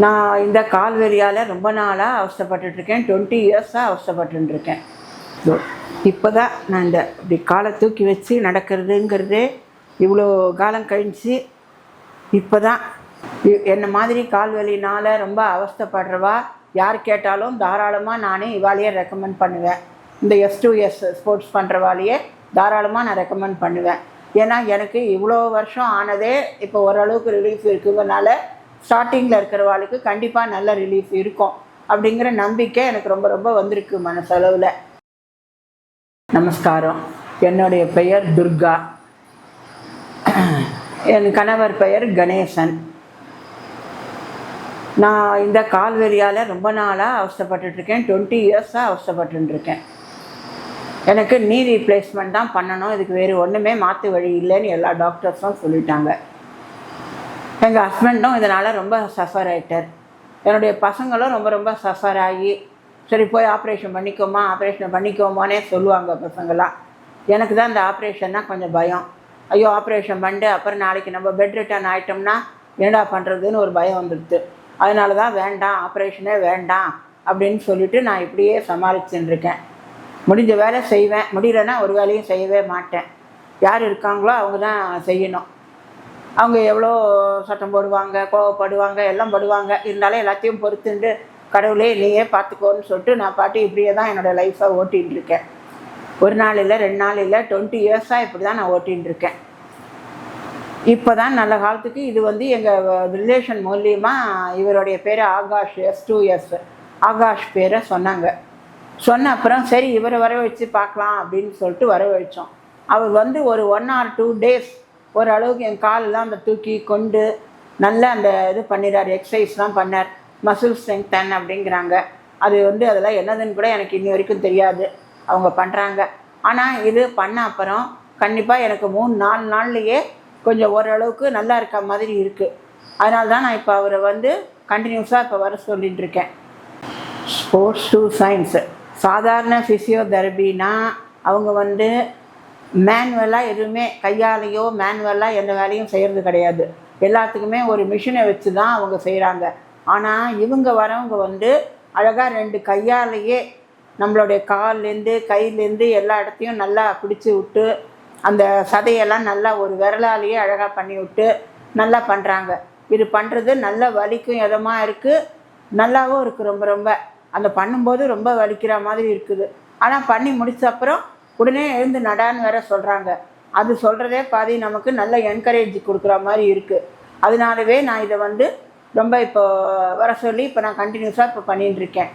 நான் இந்த கால்வலியால் ரொம்ப நாளாக அவஸ்தைப்பட்டுருக்கேன். 20 இயர்ஸாக அவஸ்தைப்பட்டுருக்கேன். இப்போ தான் நான் இப்படி காலை தூக்கி வச்சு நடக்கிறதுங்கிறதே இவ்வளோ காலம் கழிச்சு இப்போ தான் என்னை மாதிரி கால்வலினால் ரொம்ப அவஸ்தைப்படுறவா யார் கேட்டாலும் தாராளமாக நானே இவாளையே ரெக்கமெண்ட் பண்ணுவேன். இந்த S2S ஸ்போர்ட்ஸ் பண்ணுறவாளையே தாராளமாக நான் ரெக்கமெண்ட் பண்ணுவேன். ஏன்னா எனக்கு இவ்வளோ வருஷம் ஆனதே இப்போ ஓரளவுக்கு ரிலீஃப் இருக்குங்கிறனால ஸ்டார்டிங்கில் இருக்கிறவாளுக்கு கண்டிப்பாக நல்ல ரிலீஃப் இருக்கும் அப்படிங்கிற நம்பிக்கை எனக்கு ரொம்ப ரொம்ப வந்திருக்கு மனசளவில். நமஸ்காரம். என்னுடைய பெயர் துர்கா. என் கணவர் பெயர் கணேசன். நான் இந்த கால்வலியால் ரொம்ப நாளாக அவஸ்தைப்பட்டுருக்கேன். 20 இயர்ஸாக அவஸ்தைப்பட்டுருக்கேன். எனக்கு நீ ரீப்ளேஸ்மெண்ட் தான் பண்ணணும், இதுக்கு வேறு ஒன்றுமே மாற்று வழி இல்லைன்னு எல்லா டாக்டர்ஸும் சொல்லிட்டாங்க. எங்கள் ஹஸ்பண்டும் இதனால் ரொம்ப சஃபர் ஆகிட்டார். என்னுடைய பசங்களும் ரொம்ப ரொம்ப சஃபர் ஆகி சரி போய் ஆப்ரேஷன் பண்ணிக்கோமானே சொல்லுவாங்க பசங்களாம். எனக்கு தான் இந்த ஆப்ரேஷன்னா கொஞ்சம் பயம். ஐயோ ஆப்ரேஷன் பண்ணிட்டு அப்புறம் நாளைக்கு நம்ம பெட் ரிட்டர்ன் ஆகிட்டோம்னா என்னடா பண்ணுறதுன்னு ஒரு பயம் வந்துடுது. அதனால தான் வேண்டாம், ஆப்ரேஷனே வேண்டாம் அப்படின்னு சொல்லிவிட்டு நான் இப்படியே சமாளிச்சுட்டுருக்கேன். முடிஞ்ச வேலை செய்வேன், முடியலன்னா ஒரு வேலையும் செய்யவே மாட்டேன். யார் இருக்காங்களோ அவங்க தான் செய்யணும். அவங்க எவ்வளோ சட்டம் போடுவாங்க, கோவப்படுவாங்க, எல்லாம் படுவாங்க. இருந்தாலும் எல்லாத்தையும் பொறுத்துண்டு கடவுளே நீயே பார்த்துக்கோன்னு சொல்லிட்டு நான் பாட்டு இப்படியே தான் என்னோடய லைஃப்பை ஓட்டின்னு இருக்கேன். ஒரு நாள் இல்லை, 2 நாள் இல்லை, 20 இயர்ஸாக இப்படி தான் நான் ஓட்டின்னு இருக்கேன். இப்போ தான் நல்ல காலத்துக்கு இது எங்கள் ரிலேஷன் மூலியமாக இவருடைய பேர் ஆகாஷ், S2S ஆகாஷ் பேரை சொன்னாங்க. சொன்ன அப்புறம் சரி இவரை வரவழைச்சு பார்க்கலாம் அப்படின்னு சொல்லிட்டு வரவழைச்சோம். அவர் ஒரு 1 or 2 days ஓரளவுக்கு என் காலெலாம் அந்த தூக்கி கொண்டு நல்லா அந்த இது பண்ணிடுறார், எக்ஸசைஸ்லாம் பண்ணார். மசில் ஸ்ட்ரெங்தன் அப்படிங்கிறாங்க. அது அதெல்லாம் என்னதுன்னு கூட எனக்கு இன்னி வரைக்கும் தெரியாது, அவங்க பண்ணுறாங்க. ஆனால் இது பண்ண அப்புறம் கண்டிப்பாக எனக்கு 3-4 நாள்லையே கொஞ்சம் ஓரளவுக்கு நல்லா இருக்க மாதிரி இருக்குது. அதனால தான் நான் இப்போ அவரை கண்டினியூஸாக இப்போ வர சொல்லிகிட்டு இருக்கேன். ஸ்போர்ட்ஸ் டு சயின்ஸு சாதாரண ஃபிசியோதெரபின்னா அவங்க மேனுவலாக எதுவுமே கையாலேயோ மேனுவலாக எந்த வேலையும் செய்கிறது கிடையாது. எல்லாத்துக்குமே ஒரு மிஷினை வச்சு தான் அவங்க செய்கிறாங்க. ஆனால் இவங்க வரவங்க அழகாக 2 கையாலேயே நம்மளுடைய கால்லேருந்து கையிலேருந்து எல்லா இடத்தையும் நல்லா பிடிச்சி விட்டு அந்த சதையெல்லாம் நல்லா ஒரு விரலாலேயே அழகாக பண்ணி விட்டு நல்லா பண்ணுறாங்க. இது பண்ணுறது நல்ல வலிக்கும் இதமாக இருக்குது, நல்லாவும் இருக்குது. ரொம்ப ரொம்ப அந்த பண்ணும்போது ரொம்ப வலிக்கிற மாதிரி இருக்குது. ஆனால் பண்ணி முடிச்ச அப்புறம் உடனே எழுந்து நடான்னு வேற சொல்கிறாங்க. அது சொல்கிறதே பாதி நமக்கு நல்ல என்கரேஜ் கொடுக்குற மாதிரி இருக்குது. அதனாலவே நான் இதை ரொம்ப இப்போ வர சொல்லி இப்போ நான் கண்டினியூஸாக இப்போ பண்ணிகிட்டு இருக்கேன்.